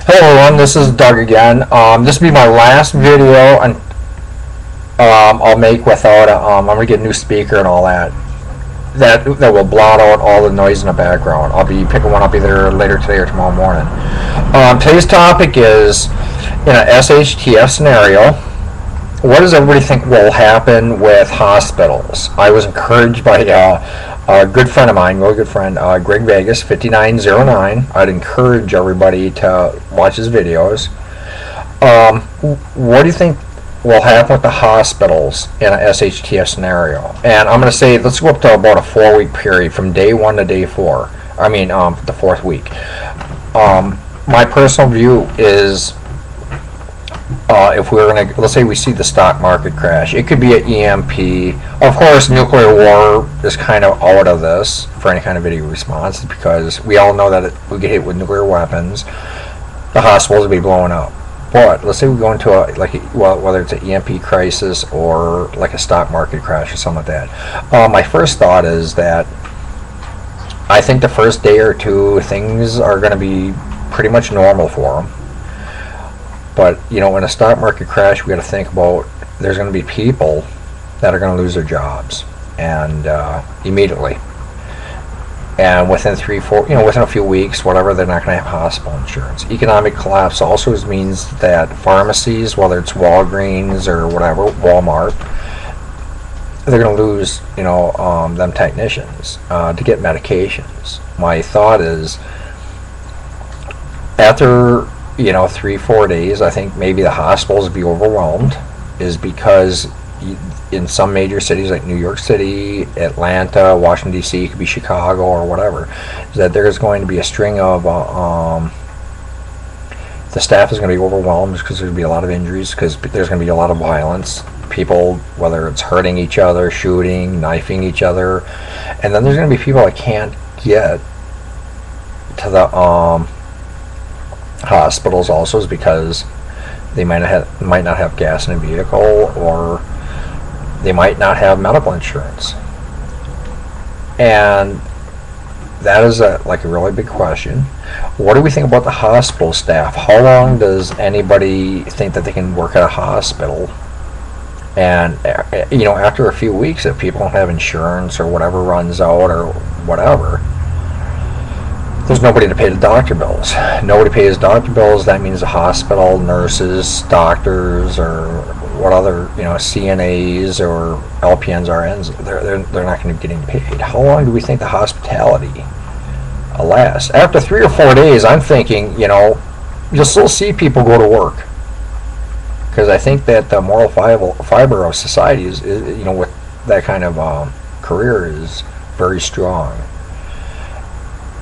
Hello everyone, this is Doug again. This will be my last video and I'll make without I'm gonna get a new speaker and all that. That will blot out all the noise in the background. I'll be picking one up either later today or tomorrow morning. Today's topic is in a SHTF scenario. What does everybody think will happen with hospitals? I was encouraged by a good friend of mine, really good friend, Greg Vegas, 5909. I'd encourage everybody to watch his videos. What do you think will happen with the hospitals in a SHTF scenario? And I'm going to say, let's go up to about a 4-week period from day 1 to day 4. I mean, the 4th week. My personal view is if we're going to, let's say we see the stock market crash, it could be an EMP. Of course, nuclear war is kind of out of this for any kind of video response because we all know that if we get hit with nuclear weapons, the hospitals will be blowing up. But let's say we go into whether it's an EMP crisis or like a stock market crash or something like that. My first thought is that I think the first day or two things are going to be pretty much normal for them. But, in a stock market crash, we got to think about there's going to be people that are going to lose their jobs and immediately. And within within a few weeks, whatever, they're not going to have hospital insurance. Economic collapse also means that pharmacies, whether it's Walgreens or whatever, Walmart, they're going to lose, them technicians to get medications. My thought is after 3-4 days, I think maybe the hospitals will be overwhelmed, is because in some major cities like New York City, Atlanta, Washington D.C., it could be Chicago or whatever, is that there's going to be a string of the staff is going to be overwhelmed because there's going to be a lot of injuries, because there's going to be a lot of violence, people, whether it's hurting each other, shooting, knifing each other, and then there's going to be people that can't get to the hospitals also, is because they might not have gas in a vehicle, or they might not have medical insurance. And that is a really big question. What do we think about the hospital staff? How long does anybody think that they can work at a hospital? And after a few weeks, if people don't have insurance or whatever runs out or whatever, there's nobody to pay the doctor bills. Nobody pays doctor bills. That means the hospital, nurses, doctors, or what other, CNAs or LPNs, RNs, they're not going to be getting paid. How long do we think the hospitality lasts? After 3 or 4 days, I'm thinking, you'll still see people go to work. Because I think that the moral fiber of society is with that kind of career is very strong.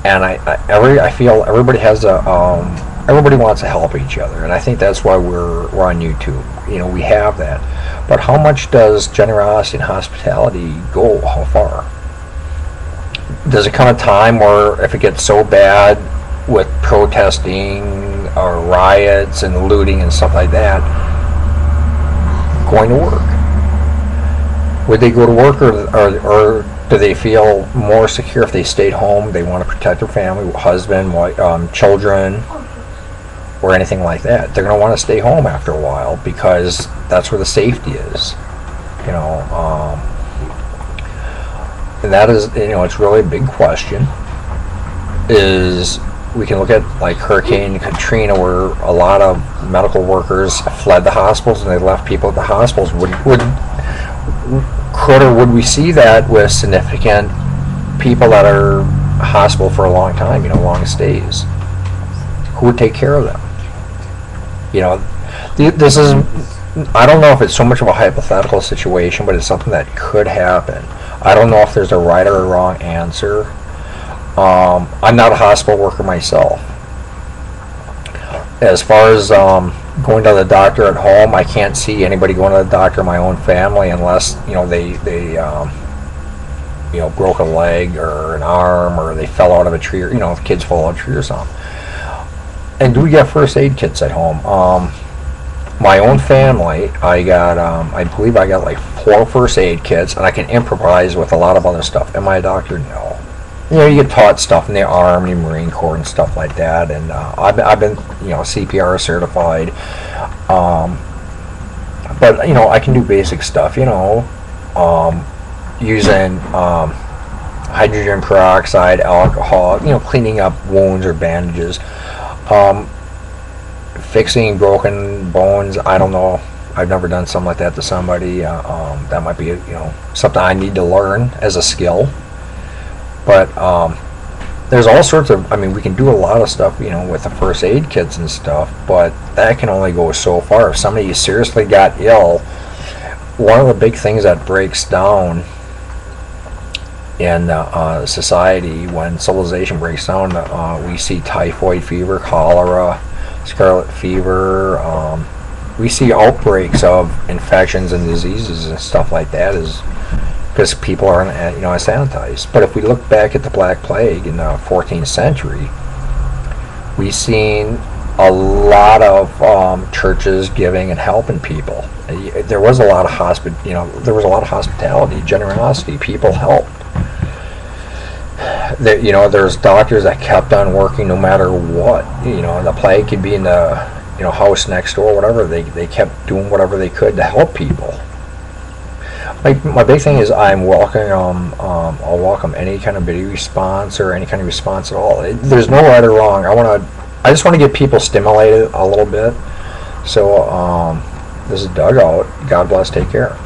And I feel everybody has everybody wants to help each other, and I think that's why we're on YouTube. We have that. But how much does generosity and hospitality go? How far? Does it come a time where if it gets so bad with protesting or riots and looting and stuff like that, going to work? Would they go to work, or do they feel more secure if they stayed home? They want to protect their family, husband, wife, children, or anything like that. They're going to want to stay home after a while because that's where the safety is. And that is, it's really a big question. Is we can look at like Hurricane Katrina, where a lot of medical workers fled the hospitals and they left people at the hospitals. Would we see that with significant people that are hospital for a long time, long stays? Who would take care of them? This is, I don't know if it's so much of a hypothetical situation, but it's something that could happen. I don't know if there's a right or a wrong answer. I'm not a hospital worker myself. As far as going to the doctor at home, I can't see anybody going to the doctor in my own family unless they broke a leg or an arm, or they fell out of a tree, or the kids fall out of a tree or something. And do we get first aid kits at home? My own family, I believe I got like 4 first aid kits, and I can improvise with a lot of other stuff. Am I a doctor? No. you know, you get taught stuff in the Army, Marine Corps, and stuff like that. And I've been, you know, CPR certified. But you know, I can do basic stuff. You know, using hydrogen peroxide, alcohol. You know, cleaning up wounds or bandages. Fixing broken bones. I don't know. I've never done something like that to somebody. That might be, you know, something I need to learn as a skill. But there's all sorts of, I mean, we can do a lot of stuff, you know, with the first aid kits and stuff, but that can only go so far. If somebody seriously got ill, one of the big things that breaks down in society, when civilization breaks down, we see typhoid fever, cholera, scarlet fever. We see outbreaks of infections and diseases and stuff like that, is because people aren't, you know, sanitized. But if we look back at the Black Plague in the 14th century, we've seen a lot of churches giving and helping people. There was a lot of there was a lot of hospitality, generosity. People helped. You know, there's doctors that kept on working no matter what. You know, the plague could be in the, you know, house next door, whatever. They kept doing whatever they could to help people. My big thing is I'll welcome any kind of video response or any kind of response at all. There's no right or wrong. I just want to get people stimulated a little bit. So this is Doug out. God bless. Take care.